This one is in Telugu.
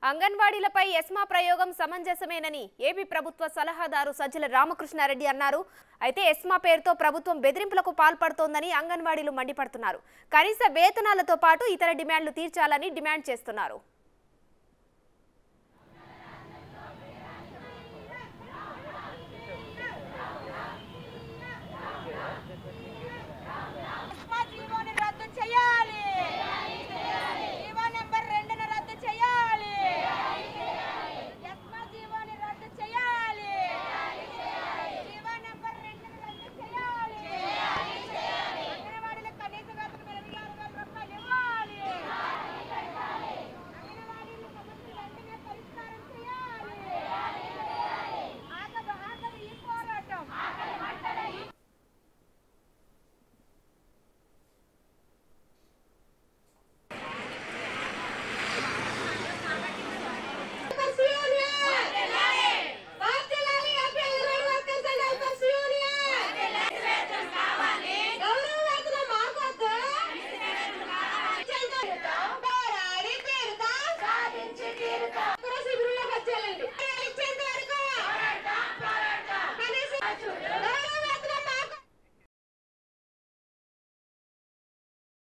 అంగన్వాడీలపై ఎస్మా ప్రయోగం సమంజసమేనని ఏపీ ప్రభుత్వ సలహాదారు సజ్జల రామకృష్ణారెడ్డి అన్నారు. అయితే ఎస్మా పేరుతో ప్రభుత్వం బెదిరింపులకు పాల్పడుతోందని అంగన్వాడీలు మండిపడుతున్నారు. కనీస వేతనాలతో పాటు ఇతర డిమాండ్లు తీర్చాలని డిమాండ్ చేస్తున్నారు.